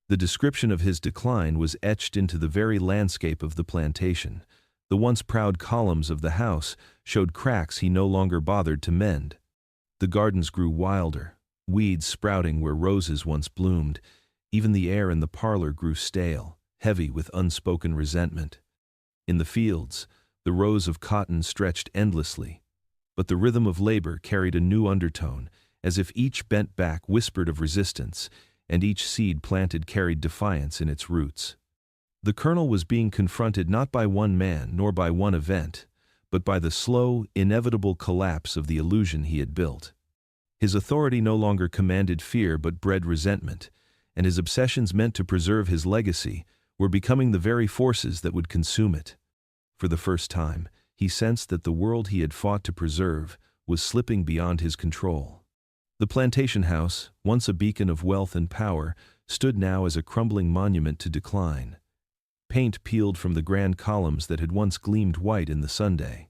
The description of his decline was etched into the very landscape of the plantation, The once proud columns of the house showed cracks he no longer bothered to mend. The gardens grew wilder, weeds sprouting where roses once bloomed. Even the air in the parlor grew stale, heavy with unspoken resentment. In the fields, the rows of cotton stretched endlessly, but the rhythm of labor carried a new undertone, as if each bent back whispered of resistance, and each seed planted carried defiance in its roots. The colonel was being confronted not by one man nor by one event, but by the slow, inevitable collapse of the illusion he had built. His authority no longer commanded fear but bred resentment, and his obsessions meant to preserve his legacy were becoming the very forces that would consume it. For the first time, he sensed that the world he had fought to preserve was slipping beyond his control. The plantation house, once a beacon of wealth and power, stood now as a crumbling monument to decline. Paint peeled from the grand columns that had once gleamed white in the sunday.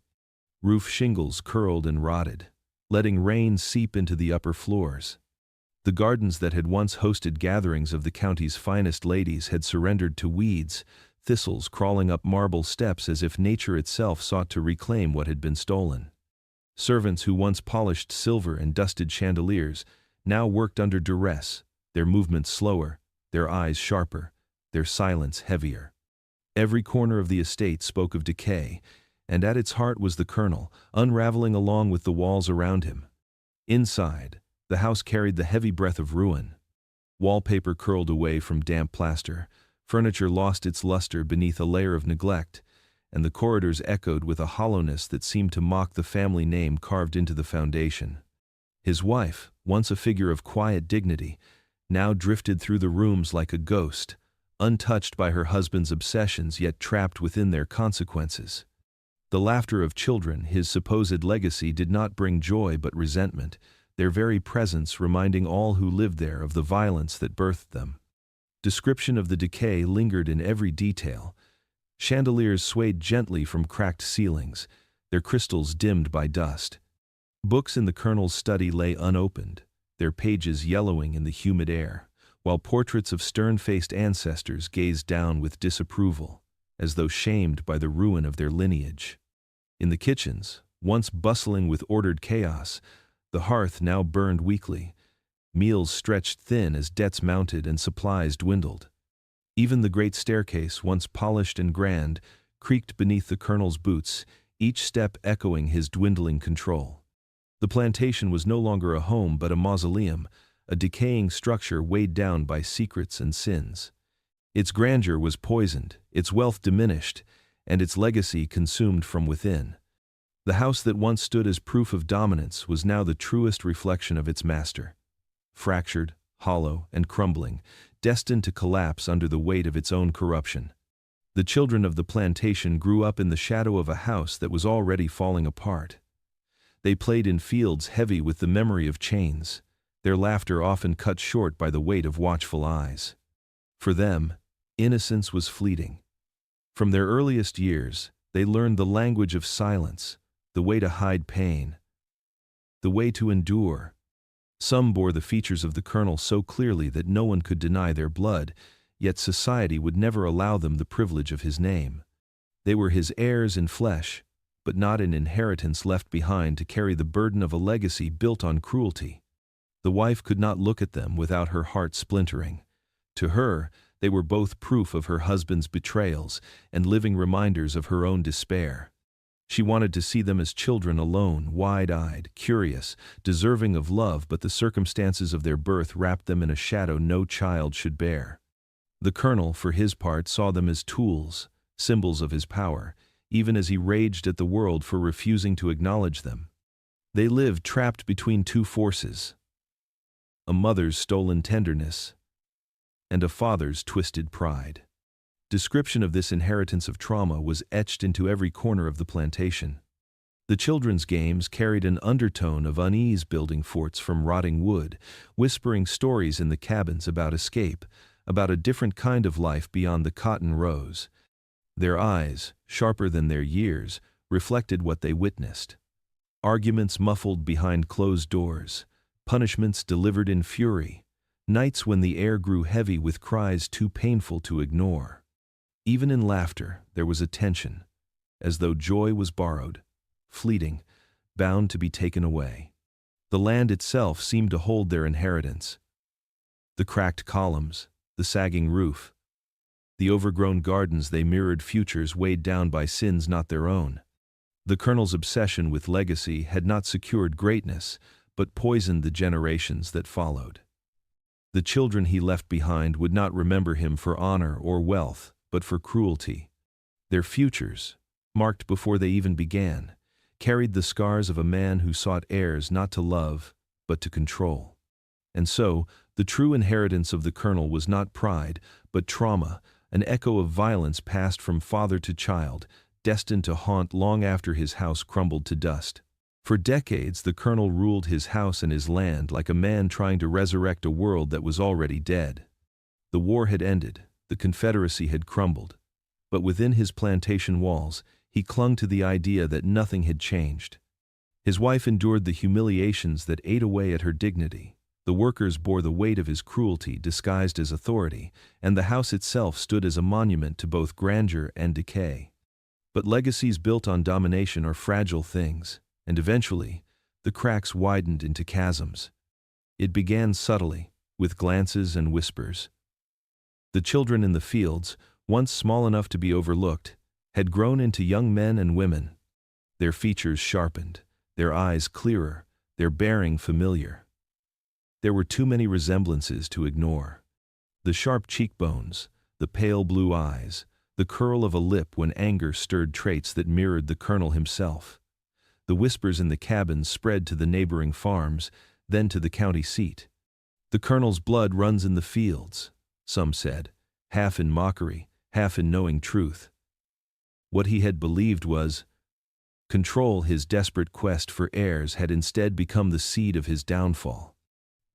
Roof shingles curled and rotted, letting rain seep into the upper floors. The gardens that had once hosted gatherings of the county's finest ladies had surrendered to weeds, thistles crawling up marble steps as if nature itself sought to reclaim what had been stolen. Servants who once polished silver and dusted chandeliers now worked under duress, their movements slower, their eyes sharper, their silence heavier. Every corner of the estate spoke of decay, and at its heart was the colonel, unraveling along with the walls around him. Inside, the house carried the heavy breath of ruin. Wallpaper curled away from damp plaster, furniture lost its luster beneath a layer of neglect, and the corridors echoed with a hollowness that seemed to mock the family name carved into the foundation. His wife, once a figure of quiet dignity, now drifted through the rooms like a ghost, untouched by her husband's obsessions yet trapped within their consequences. The laughter of children, his supposed legacy, did not bring joy but resentment, their very presence reminding all who lived there of the violence that birthed them. Description of the decay lingered in every detail. Chandeliers swayed gently from cracked ceilings, their crystals dimmed by dust. Books in the colonel's study lay unopened, their pages yellowing in the humid air, while portraits of stern-faced ancestors gazed down with disapproval, as though shamed by the ruin of their lineage. In the kitchens, once bustling with ordered chaos, the hearth now burned weakly. Meals stretched thin as debts mounted and supplies dwindled. Even the great staircase, once polished and grand, creaked beneath the colonel's boots, each step echoing his dwindling control. The plantation was no longer a home but a mausoleum, a decaying structure weighed down by secrets and sins. Its grandeur was poisoned, its wealth diminished, and its legacy consumed from within. The house that once stood as proof of dominance was now the truest reflection of its master. Fractured, hollow, and crumbling, destined to collapse under the weight of its own corruption. The children of the plantation grew up in the shadow of a house that was already falling apart. They played in fields heavy with the memory of chains, their laughter often cut short by the weight of watchful eyes. For them, innocence was fleeting. From their earliest years, they learned the language of silence, the way to hide pain, the way to endure. Some bore the features of the colonel so clearly that no one could deny their blood, yet society would never allow them the privilege of his name. They were his heirs in flesh, but not in inheritance left behind to carry the burden of a legacy built on cruelty. The wife could not look at them without her heart splintering. To her, they were both proof of her husband's betrayals and living reminders of her own despair. She wanted to see them as children alone, wide-eyed, curious, deserving of love, but the circumstances of their birth wrapped them in a shadow no child should bear. The colonel, for his part, saw them as tools, symbols of his power, even as he raged at the world for refusing to acknowledge them. They lived trapped between two forces: a mother's stolen tenderness and a father's twisted pride. Description of this inheritance of trauma was etched into every corner of the plantation. The children's games carried an undertone of unease, building forts from rotting wood, whispering stories in the cabins about escape, about a different kind of life beyond the cotton rows. Their eyes, sharper than their years, reflected what they witnessed. Arguments muffled behind closed doors, punishments delivered in fury, nights when the air grew heavy with cries too painful to ignore. Even in laughter, there was a tension, as though joy was borrowed, fleeting, bound to be taken away. The land itself seemed to hold their inheritance. The cracked columns, the sagging roof, the overgrown gardens they mirrored futures weighed down by sins not their own. The colonel's obsession with legacy had not secured greatness, but poisoned the generations that followed. The children he left behind would not remember him for honor or wealth, but for cruelty. Their futures, marked before they even began, carried the scars of a man who sought heirs not to love, but to control. And so, the true inheritance of the colonel was not pride, but trauma, an echo of violence passed from father to child, destined to haunt long after his house crumbled to dust. For decades, the colonel ruled his house and his land like a man trying to resurrect a world that was already dead. The war had ended, the Confederacy had crumbled, but within his plantation walls, he clung to the idea that nothing had changed. His wife endured the humiliations that ate away at her dignity. The workers bore the weight of his cruelty disguised as authority, and the house itself stood as a monument to both grandeur and decay. But legacies built on domination are fragile things, and eventually, the cracks widened into chasms. It began subtly, with glances and whispers. The children in the fields, once small enough to be overlooked, had grown into young men and women. Their features sharpened, their eyes clearer, their bearing familiar. There were too many resemblances to ignore. The sharp cheekbones, the pale blue eyes, the curl of a lip when anger stirred traits that mirrored the colonel himself. The whispers in the cabins spread to the neighboring farms, then to the county seat. The colonel's blood runs in the fields, some said, half in mockery, half in knowing truth. What he had believed was control. His desperate quest for heirs had instead become the seed of his downfall.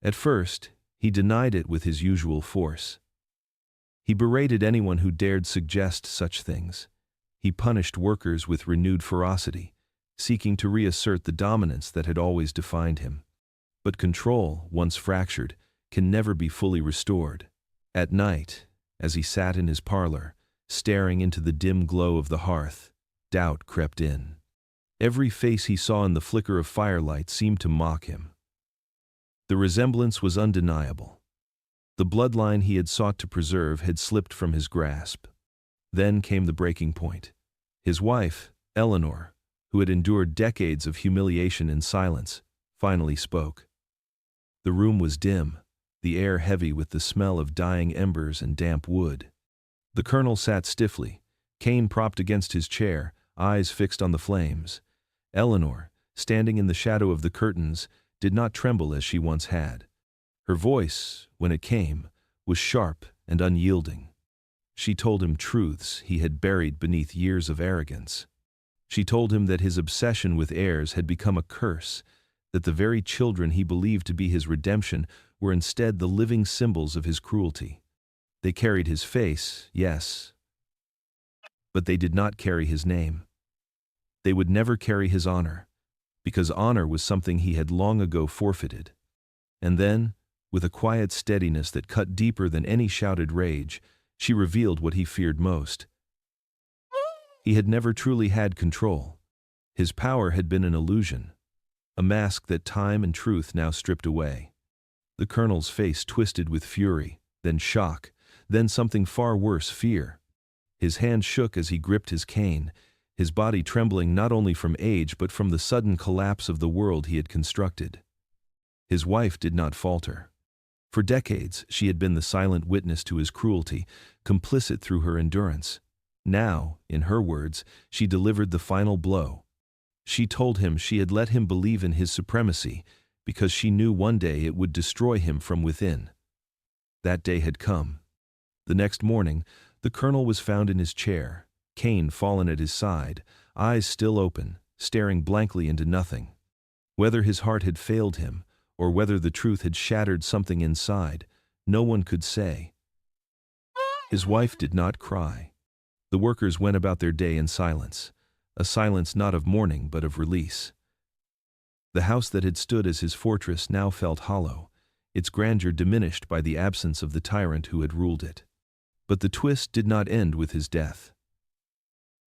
At first, he denied it with his usual force. He berated anyone who dared suggest such things. He punished workers with renewed ferocity, seeking to reassert the dominance that had always defined him. But control, once fractured, can never be fully restored. At night, as he sat in his parlor, staring into the dim glow of the hearth, doubt crept in. Every face he saw in the flicker of firelight seemed to mock him. The resemblance was undeniable. The bloodline he had sought to preserve had slipped from his grasp. Then came the breaking point. His wife, Eleanor, who had endured decades of humiliation in silence, finally spoke. The room was dim, the air heavy with the smell of dying embers and damp wood. The colonel sat stiffly, cane propped against his chair, eyes fixed on the flames. Eleanor, standing in the shadow of the curtains, did not tremble as she once had. Her voice, when it came, was sharp and unyielding. She told him truths he had buried beneath years of arrogance. She told him that his obsession with heirs had become a curse, that the very children he believed to be his redemption were instead the living symbols of his cruelty. They carried his face, yes, but they did not carry his name. They would never carry his honor, because honor was something he had long ago forfeited. And then, with a quiet steadiness that cut deeper than any shouted rage, she revealed what he feared most. He had never truly had control. His power had been an illusion, a mask that time and truth now stripped away. The colonel's face twisted with fury, then shock, then something far worse, fear. His hand shook as he gripped his cane, his body trembling not only from age but from the sudden collapse of the world he had constructed. His wife did not falter. For decades, she had been the silent witness to his cruelty, complicit through her endurance. Now, in her words, she delivered the final blow. She told him she had let him believe in his supremacy because she knew one day it would destroy him from within. That day had come. The next morning, the colonel was found in his chair, cane fallen at his side, eyes still open, staring blankly into nothing. Whether his heart had failed him, or whether the truth had shattered something inside, no one could say. His wife did not cry. The workers went about their day in silence, a silence not of mourning but of release. The house that had stood as his fortress now felt hollow, its grandeur diminished by the absence of the tyrant who had ruled it. But the twist did not end with his death.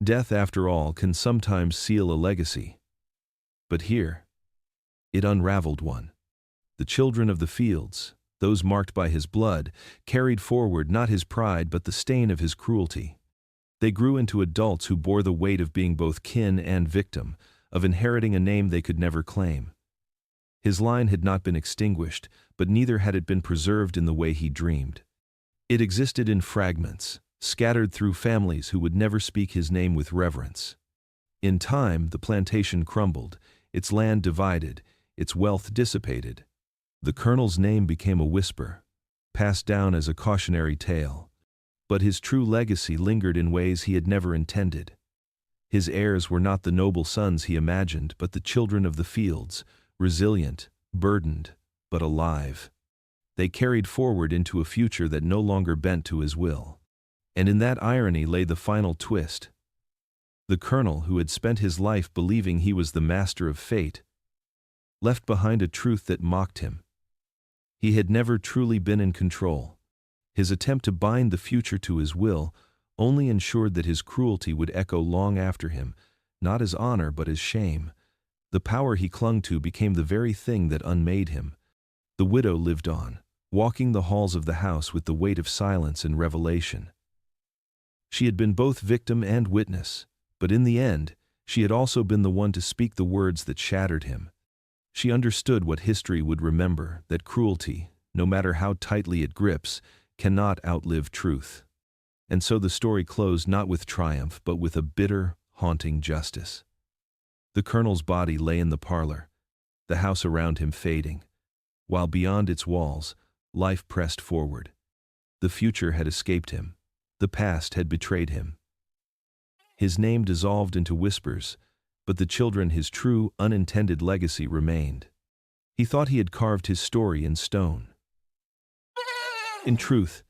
Death, after all, can sometimes seal a legacy. But here, it unraveled one. The children of the fields, those marked by his blood, carried forward not his pride but the stain of his cruelty. They grew into adults who bore the weight of being both kin and victim, of inheriting a name they could never claim. His line had not been extinguished, but neither had it been preserved in the way he dreamed. It existed in fragments, scattered through families who would never speak his name with reverence. In time, the plantation crumbled, its land divided, its wealth dissipated. The colonel's name became a whisper, passed down as a cautionary tale. But his true legacy lingered in ways he had never intended. His heirs were not the noble sons he imagined, but the children of the fields, resilient, burdened, but alive. They carried forward into a future that no longer bent to his will. And in that irony lay the final twist. The colonel, who had spent his life believing he was the master of fate, left behind a truth that mocked him. He had never truly been in control. His attempt to bind the future to his will only ensured that his cruelty would echo long after him, not as honor but as shame. The power he clung to became the very thing that unmade him. The widow lived on, walking the halls of the house with the weight of silence and revelation. She had been both victim and witness, but in the end, she had also been the one to speak the words that shattered him. She understood what history would remember, that cruelty, no matter how tightly it grips, cannot outlive truth. And so the story closed not with triumph, but with a bitter, haunting justice. The colonel's body lay in the parlor, the house around him fading, while beyond its walls, life pressed forward. The future had escaped him. The past had betrayed him. His name dissolved into whispers, but the children, his true, unintended legacy, remained. He thought he had carved his story in stone. In truth,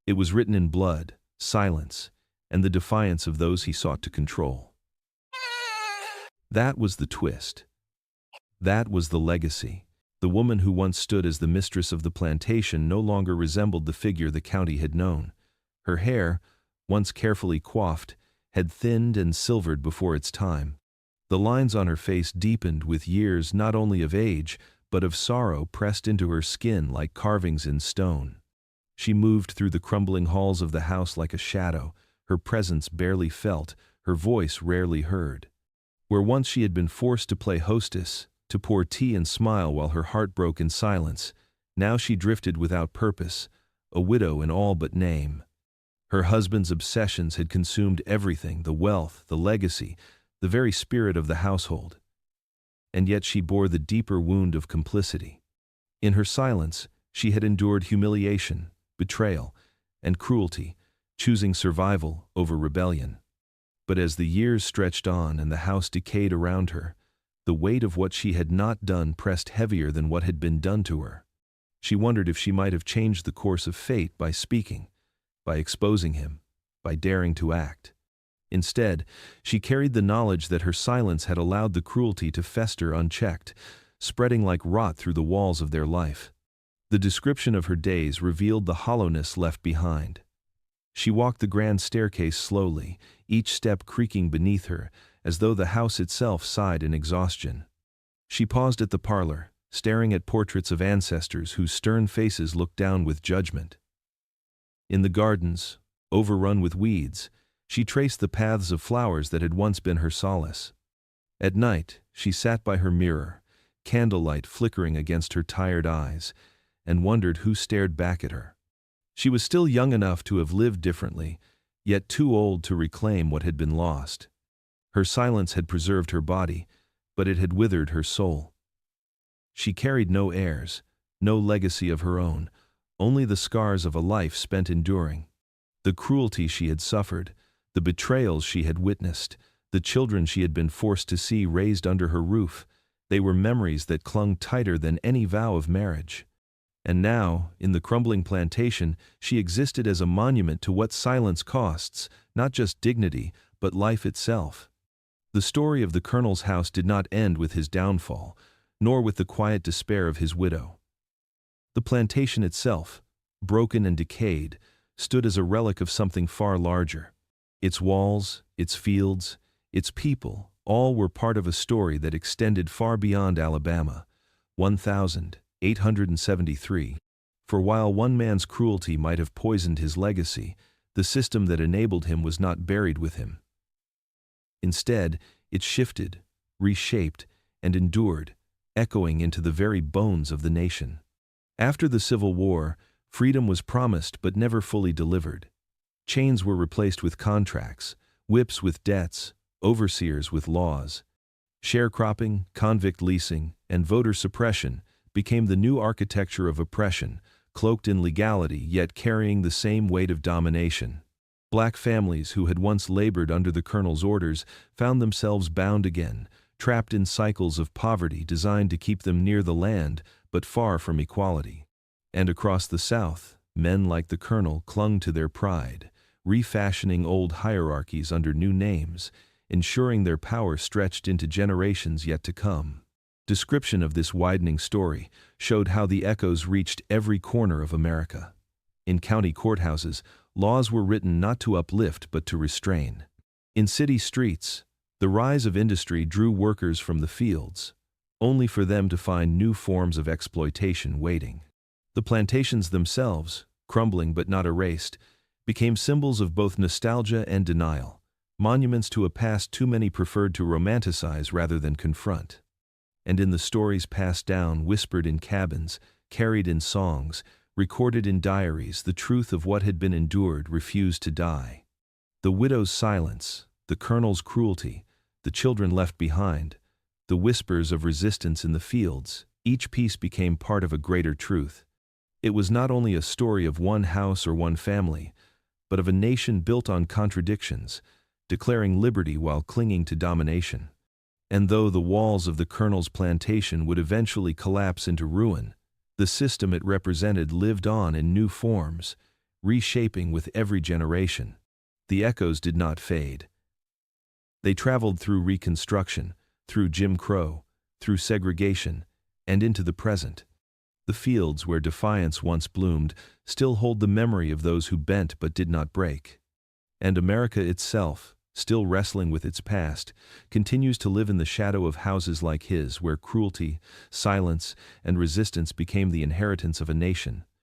it was written in blood, silence, and the defiance of those he sought to control. That was the twist. That was the legacy. The woman who once stood as the mistress of the plantation no longer resembled the figure the county had known. Her hair, once carefully coiffed, had thinned and silvered before its time. The lines on her face deepened with years not only of age, but of sorrow pressed into her skin like carvings in stone. She moved through the crumbling halls of the house like a shadow, her presence barely felt, her voice rarely heard. Where once she had been forced to play hostess, to pour tea and smile while her heart broke in silence, now she drifted without purpose, a widow in all but name. Her husband's obsessions had consumed everything, the wealth, the legacy, the very spirit of the household. And yet she bore the deeper wound of complicity. In her silence, she had endured humiliation, betrayal, and cruelty, choosing survival over rebellion. But as the years stretched on and the house decayed around her, the weight of what she had not done pressed heavier than what had been done to her. She wondered if she might have changed the course of fate by speaking, by exposing him, by daring to act. Instead, she carried the knowledge that her silence had allowed the cruelty to fester unchecked, spreading like rot through the walls of their life. The description of her days revealed the hollowness left behind. She walked the grand staircase slowly, each step creaking beneath her, as though the house itself sighed in exhaustion. She paused at the parlor, staring at portraits of ancestors whose stern faces looked down with judgment. In the gardens, overrun with weeds, she traced the paths of flowers that had once been her solace. At night, she sat by her mirror, candlelight flickering against her tired eyes, and wondered who stared back at her. She was still young enough to have lived differently, yet too old to reclaim what had been lost. Her silence had preserved her body, but it had withered her soul. She carried no heirs, no legacy of her own, only the scars of a life spent enduring. The cruelty she had suffered, the betrayals she had witnessed, the children she had been forced to see raised under her roof, they were memories that clung tighter than any vow of marriage. And now, in the crumbling plantation, she existed as a monument to what silence costs, not just dignity, but life itself. The story of the colonel's house did not end with his downfall, nor with the quiet despair of his widow. The plantation itself, broken and decayed, stood as a relic of something far larger. Its walls, its fields, its people, all were part of a story that extended far beyond Alabama. 1873. For while one man's cruelty might have poisoned his legacy, the system that enabled him was not buried with him. Instead, it shifted, reshaped, and endured, echoing into the very bones of the nation. After the Civil War, freedom was promised but never fully delivered. Chains were replaced with contracts, whips with debts, overseers with laws. Sharecropping, convict leasing, and voter suppression became the new architecture of oppression, cloaked in legality yet carrying the same weight of domination. Black families who had once labored under the colonel's orders found themselves bound again, trapped in cycles of poverty designed to keep them near the land but far from equality. And across the South, men like the colonel clung to their pride, refashioning old hierarchies under new names, ensuring their power stretched into generations yet to come. Description of this widening story showed how the echoes reached every corner of America. In county courthouses, laws were written not to uplift but to restrain. In city streets, the rise of industry drew workers from the fields, only for them to find new forms of exploitation waiting. The plantations themselves, crumbling but not erased, became symbols of both nostalgia and denial, monuments to a past too many preferred to romanticize rather than confront. And in the stories passed down, whispered in cabins, carried in songs, recorded in diaries, the truth of what had been endured refused to die. The widow's silence, the colonel's cruelty, the children left behind, the whispers of resistance in the fields, each piece became part of a greater truth. It was not only a story of one house or one family, but of a nation built on contradictions, declaring liberty while clinging to domination. And though the walls of the colonel's plantation would eventually collapse into ruin, the system it represented lived on in new forms, reshaping with every generation. The echoes did not fade. They traveled through Reconstruction, through Jim Crow, through segregation, and into the present. The fields where defiance once bloomed still hold the memory of those who bent but did not break. And America itself, still wrestling with its past, continues to live in the shadow of houses like his, where cruelty, silence, and resistance became the inheritance of a nation.